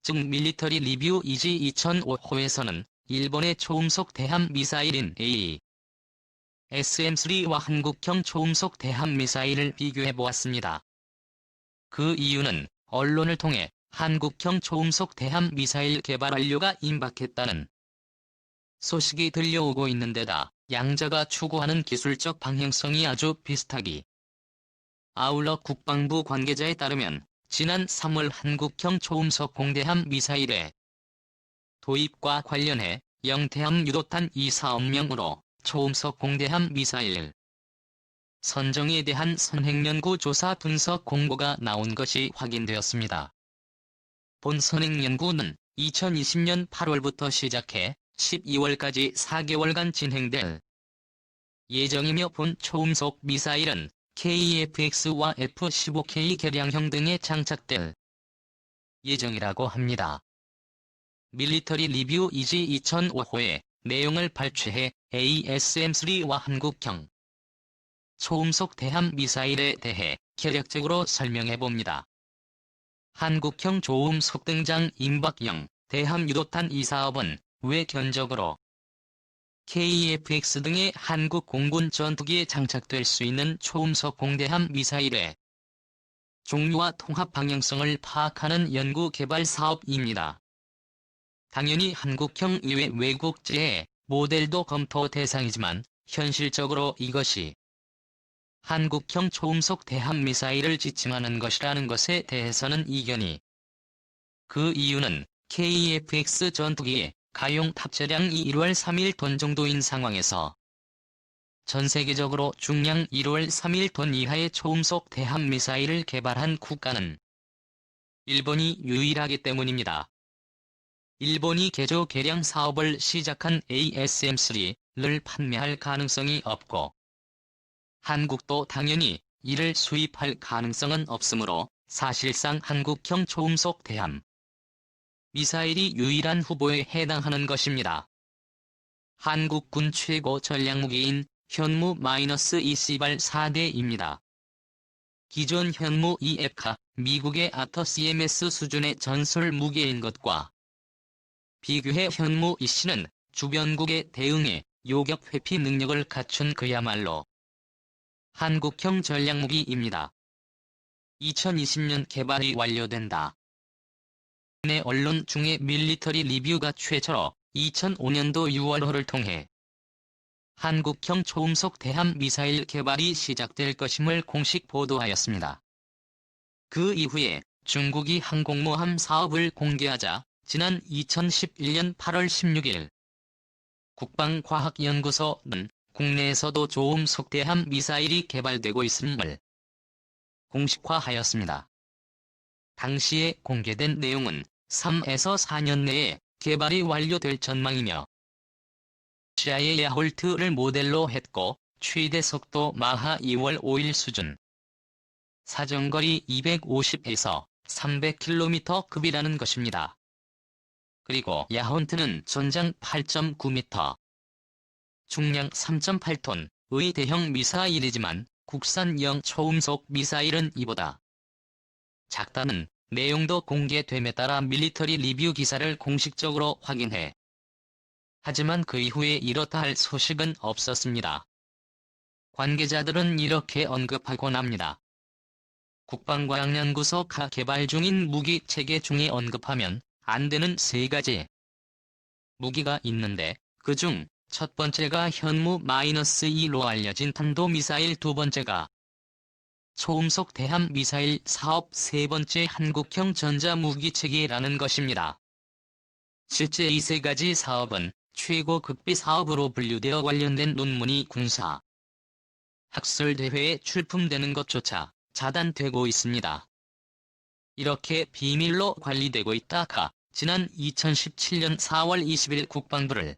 즉 밀리터리 리뷰 이지 2005호에서는 일본의 초음속 대함 미사일인 SM-3와 한국형 초음속 대함 미사일을 비교해보았습니다. 그 이유는 언론을 통해 한국형 초음속 대함 미사일 개발 완료가 임박했다는 소식이 들려오고 있는 데다 양자가 추구하는 기술적 방향성이 아주 비슷하기. 아울러 국방부 관계자에 따르면 지난 3월 한국형 초음속 공대함 미사일의 도입과 관련해 영태함 유도탄 2사업 명으로 초음속 공대함 미사일 선정에 대한 선행연구 조사 분석 공고가 나온 것이 확인되었습니다. 본 선행연구는 2020년 8월부터 시작해 12월까지 4개월간 진행될 예정이며 본 초음속 미사일은 KF-X와 F-15K 개량형 등에 장착될 예정이라고 합니다. 밀리터리 리뷰 이지 2005호의 내용을 발췌해 ASM-3와 한국형 초음속 대함 미사일에 대해 개략적으로 설명해봅니다. 한국형 초음속 등장 임박형 대함 유도탄 2사업은 외견적으로 KF-X 등의 한국 공군 전투기에 장착될 수 있는 초음속 공대함 미사일의 종류와 통합 방향성을 파악하는 연구 개발 사업입니다. 당연히 한국형 이외 외국제의 모델도 검토 대상이지만 현실적으로 이것이 한국형 초음속 대함 미사일을 지칭하는 것이라는 것에 대해서는 이견이. 그 이유는 KF-X 전투기의 가용 탑재량이 1월 3일 톤 정도인 상황에서 전 세계적으로 중량 1월 3일 톤 이하의 초음속 대함 미사일을 개발한 국가는 일본이 유일하기 때문입니다. 일본이 개조 개량 사업을 시작한 ASM-3를 판매할 가능성이 없고 한국도 당연히 이를 수입할 가능성은 없으므로 사실상 한국형 초음속 대함 미사일이 유일한 후보에 해당하는 것입니다. 한국군 최고 전략무기인 현무-2C발 4대입니다. 기존 현무 EF가 미국의 아터 CMS 수준의 전술 무기인 것과 비교해 현무 EC는 주변국의 대응에 요격 회피 능력을 갖춘 그야말로 한국형 전략무기입니다. 2020년 개발이 완료된다. 내 언론 중에 밀리터리 리뷰가 최초로 2005년도 6월호를 통해 한국형 초음속 대함 미사일 개발이 시작될 것임을 공식 보도하였습니다. 그 이후에 중국이 항공모함 사업을 공개하자 지난 2011년 8월 16일 국방과학연구소는 국내에서도 초음속 대함 미사일이 개발되고 있음을 공식화하였습니다. 당시에 공개된 내용은 3에서 4년 내에 개발이 완료될 전망이며 러시아의 야홀트를 모델로 했고 최대 속도 마하 2월 5일 수준, 사정거리 250에서 300km급이라는 것입니다. 그리고 야혼트는 전장 8.9m, 중량 3.8톤의 대형 미사일이지만 국산형 초음속 미사일은 이보다 작다는 내용도 공개됨에 따라 밀리터리 리뷰 기사를 공식적으로 확인해. 하지만 그 이후에 이렇다 할 소식은 없었습니다. 관계자들은 이렇게 언급하곤 합니다. 국방과학연구소가 개발 중인 무기 체계 중에 언급하면 안 되는 3가지 무기가 있는데 그중 첫 번째가 현무-2로 알려진 탄도미사일, 두 번째가 초음속 대함 미사일 사업, 세 번째 한국형 전자무기체계라는 것입니다. 실제 이 3가지 사업은 최고급비 사업으로 분류되어 관련된 논문이 군사 학술대회에 출품되는 것조차 자단되고 있습니다. 이렇게 비밀로 관리되고 있다가 지난 2017년 4월 20일 국방부를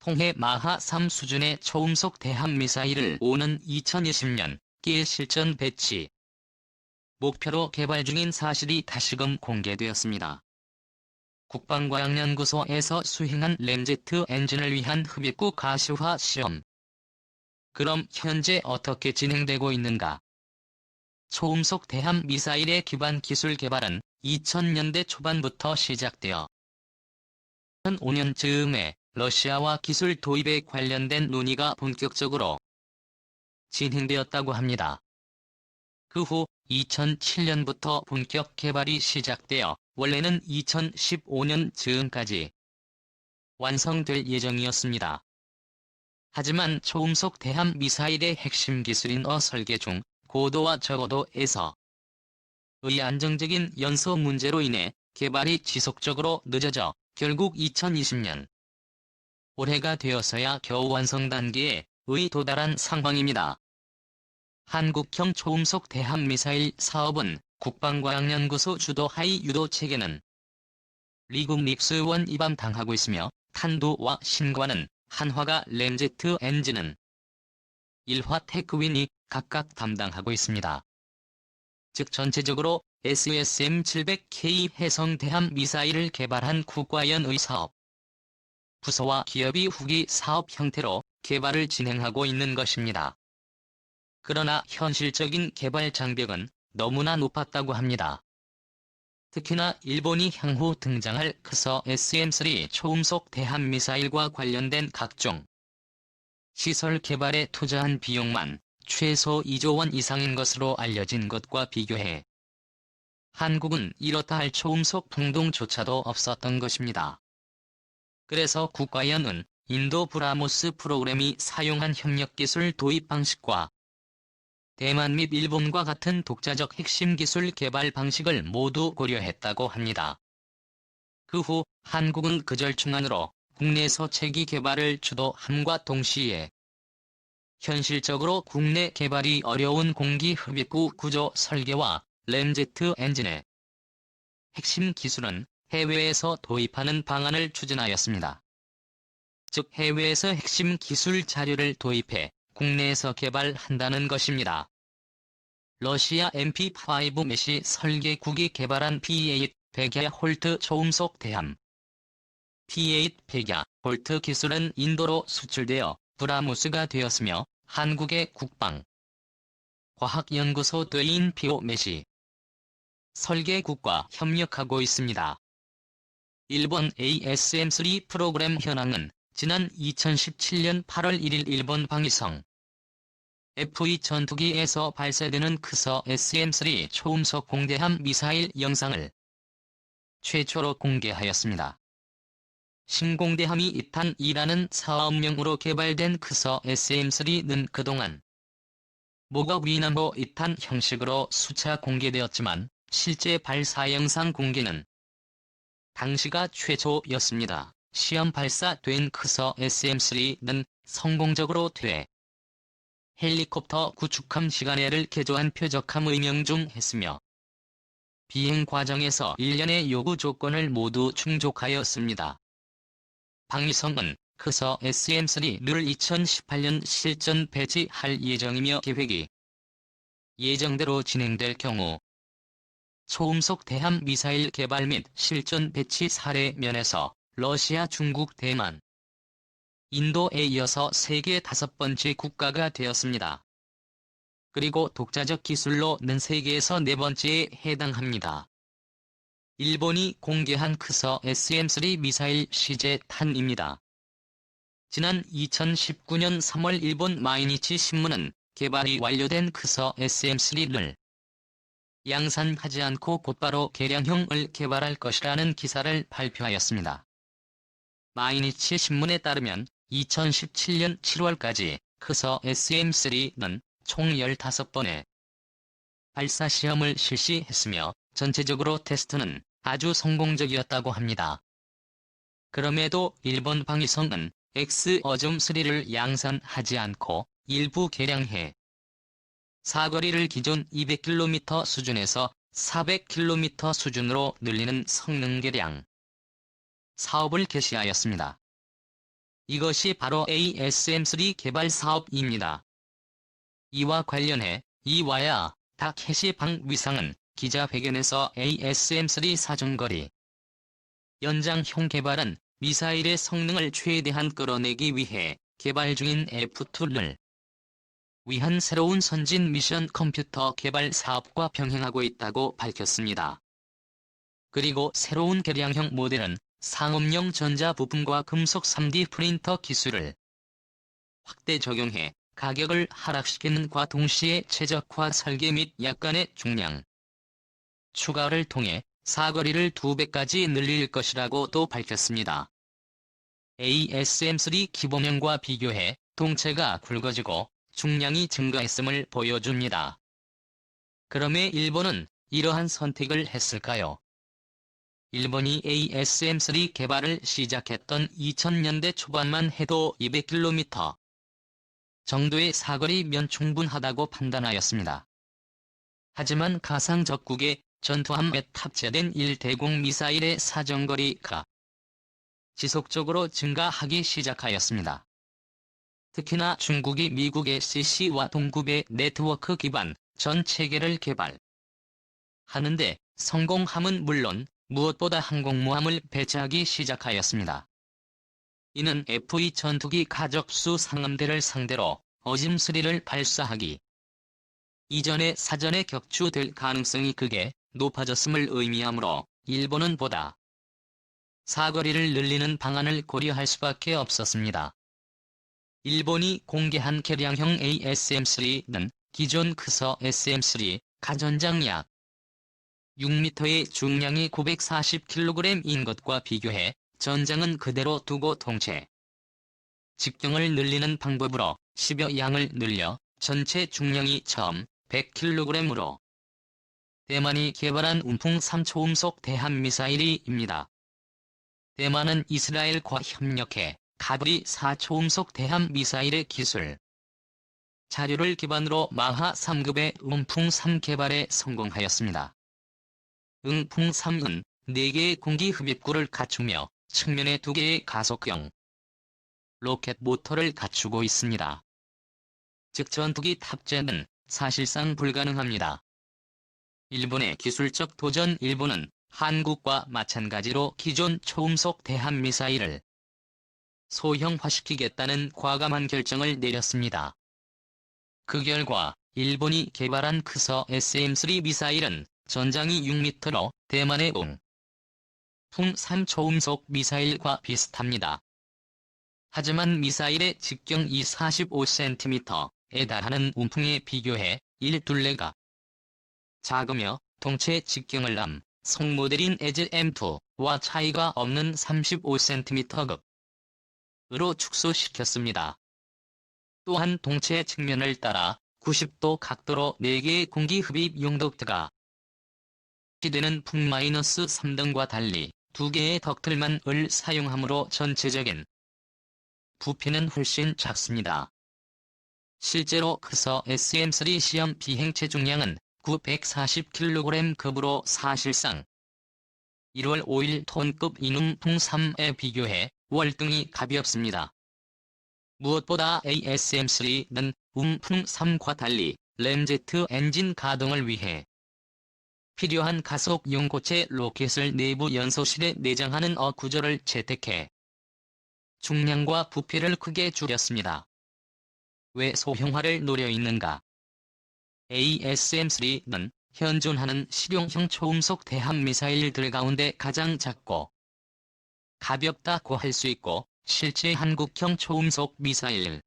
통해 마하 3 수준의 초음속 대함 미사일을 오는 2020년 길 실전 배치 목표로 개발 중인 사실이 다시금 공개되었습니다. 국방과학연구소에서 수행한 램제트 엔진을 위한 흡입구 가시화 시험. 그럼 현재 어떻게 진행되고 있는가? 초음속 대함 미사일의 기반 기술 개발은 2000년대 초반부터 시작되어 2005년 즈음에 러시아와 기술 도입에 관련된 논의가 본격적으로 진행되었다고 합니다. 그 후 2007년부터 본격 개발이 시작되어 원래는 2015년 즈음까지 완성될 예정이었습니다. 하지만 초음속 대함 미사일의 핵심 기술인 설계 중 고도와 저고도에서 의 안정적인 연소 문제로 인해 개발이 지속적으로 늦어져 결국 2020년 올해가 되어서야 겨우 완성 단계에 도달한 상황입니다. 한국형 초음속 대함 미사일 사업은 국방과학연구소 주도 하에 유도 체계는 미국 닉스원 이밤당하고 있으며 탄두와 신관은 한화가 램제트 엔진은 일화 테크윈이 각각 담당하고 있습니다. 즉 전체적으로 SSM-700K 해성 대함 미사일을 개발한 국과연의 사업 부서와 기업이 후기 사업 형태로 개발을 진행하고 있는 것입니다. 그러나 현실적인 개발 장벽은 너무나 높았다고 합니다. 특히나 일본이 향후 등장할 크서 SM-3 초음속 대함 미사일과 관련된 각종 시설 개발에 투자한 비용만 최소 2조 원 이상인 것으로 알려진 것과 비교해 한국은 이렇다 할 초음속 풍동조차도 없었던 것입니다. 그래서 국과연은 인도 브라모스 프로그램이 사용한 협력기술 도입 방식과 대만 및 일본과 같은 독자적 핵심 기술 개발 방식을 모두 고려했다고 합니다. 그 후 한국은 그 절충안으로 국내에서 체계 개발을 주도함과 동시에 현실적으로 국내 개발이 어려운 공기 흡입구 구조 설계와 램제트 엔진의 핵심 기술은 해외에서 도입하는 방안을 추진하였습니다. 즉 해외에서 핵심 기술 자료를 도입해 국내에서 개발한다는 것입니다. 러시아 MP5 메시 설계국이 개발한 P8 백야 홀트 초음속 대함 P8 백야 홀트 기술은 인도로 수출되어 브라모스가 되었으며 한국의 국방 과학연구소 대인 피오 메시 설계국과 협력하고 있습니다. 일본 ASM-3 프로그램 현황은 지난 2017년 8월 1일 일본 방위성 F2 전투기에서 발사되는 크서 SM-3 초음속 공대함 미사일 영상을 최초로 공개하였습니다. 신공대함이 2탄이라는 사업명으로 개발된 크서 SM-3는 그동안 모국 위남보 2탄 형식으로 수차 공개되었지만 실제 발사 영상 공개는 당시가 최초였습니다. 시험 발사된 크서 SM-3는 성공적으로 퇴 헬리콥터 구축함 시간에를 개조한 표적함 의명중했으며 비행 과정에서 일련의 요구 조건을 모두 충족하였습니다. 방위성은 크서 SM-3를 2018년 실전 배치할 예정이며 계획이 예정대로 진행될 경우 초음속 대함 미사일 개발 및 실전 배치 사례 면에서 러시아, 중국, 대만, 인도에 이어서 세계 5번째 국가가 되었습니다. 그리고 독자적 기술로는 세계에서 4번째에 해당합니다. 일본이 공개한 크서 SM-3 미사일 시제탄입니다. 지난 2019년 3월 일본 마이니치 신문은 개발이 완료된 크서 SM-3를 양산하지 않고 곧바로 개량형을 개발할 것이라는 기사를 발표하였습니다. 마이니치 신문에 따르면 2017년 7월까지 크서 SM-3는 총 15번의 발사 시험을 실시했으며 전체적으로 테스트는 아주 성공적이었다고 합니다. 그럼에도 일본 방위성은 X-어줌3를 양산하지 않고 일부 개량해 사거리를 기존 200km 수준에서 400km 수준으로 늘리는 성능 개량 사업을 개시하였습니다. 이것이 바로 ASM-3 개발 사업입니다. 이와 관련해 이와야 다케시 방위상은 기자회견에서 ASM-3 사정거리 연장형 개발은 미사일의 성능을 최대한 끌어내기 위해 개발 중인 F2를 위한 새로운 선진 미션 컴퓨터 개발 사업과 병행하고 있다고 밝혔습니다. 그리고 새로운 개량형 모델은 상업용 전자부품과 금속 3D 프린터 기술을 확대 적용해 가격을 하락시키는과 동시에 최적화 설계 및 약간의 중량 추가를 통해 사거리를 2배까지 늘릴 것이라고도 밝혔습니다. ASM3 기본형과 비교해 동체가 굵어지고 중량이 증가했음을 보여줍니다. 그럼에 일본은 이러한 선택을 했을까요? 일본이 ASM3 개발을 시작했던 2000년대 초반만 해도 200km 정도의 사거리면 충분하다고 판단하였습니다. 하지만 가상 적국에 전투함에 탑재된 1대공 미사일의 사정거리가 지속적으로 증가하기 시작하였습니다. 특히나 중국이 미국의 CC와 동급의 네트워크 기반 전 체계를 개발하는데 성공함은 물론 무엇보다 항공모함을 배치하기 시작하였습니다. 이는 F-2 전투기 가적수 상함대를 상대로 어짐3를 발사하기 이전에 사전에 격추될 가능성이 극에 높아졌음을 의미하므로 일본은 보다 사거리를 늘리는 방안을 고려할 수밖에 없었습니다. 일본이 공개한 개량형 ASM3는 기존 크서 SM3 가전장 약 6m의 중량이 940kg인 것과 비교해 전장은 그대로 두고 동체 직경을 늘리는 방법으로 10여 양을 늘려 전체 중량이 처음 100kg으로 대만이 개발한 움풍3 초음속 대함미사일입니다. 대만은 이스라엘과 협력해 가브리 4 초음속 대함미사일의 기술 자료를 기반으로 마하 3급의 움풍3 개발에 성공하였습니다. 움풍3은 4개의 공기 흡입구를 갖추며 측면에 2개의 가속형 로켓 모터를 갖추고 있습니다. 즉 전투기 탑재는 사실상 불가능합니다. 일본의 기술적 도전 일본은 한국과 마찬가지로 기존 초음속 대함미사일을 소형화시키겠다는 과감한 결정을 내렸습니다. 그 결과 일본이 개발한 크서 SM3 미사일은 전장이 6m로 대만의 움풍3 초음속 미사일과 비슷합니다. 하지만 미사일의 직경이 45cm에 달하는 움풍에 비교해 1둘레가 작으며 동체 직경을 성 모델인 에즈 M2와 차이가 없는 35cm급으로 축소시켰습니다. 또한 동체 측면을 따라 90도 각도로 4개의 공기 흡입 용도가 되는 풍-3등과 달리 2개의 덕틀만을 사용하므로 전체적인 부피는 훨씬 작습니다. 실제로 크서 SM3 시험 비행 체중량은 940kg급으로 사실상 1월 5일 톤급 인움풍 3에 비교해 월등히 가볍습니다. 무엇보다 ASM3는 움풍 3과 달리 램제트 엔진 가동을 위해 필요한 가속용 고체 로켓을 내부 연소실에 내장하는 구조를 채택해 중량과 부피를 크게 줄였습니다. 왜 소형화를 노려 있는가? ASM3는 현존하는 실용형 초음속 대함미사일들 가운데 가장 작고 가볍다고 할 수 있고 실제 한국형 초음속 미사일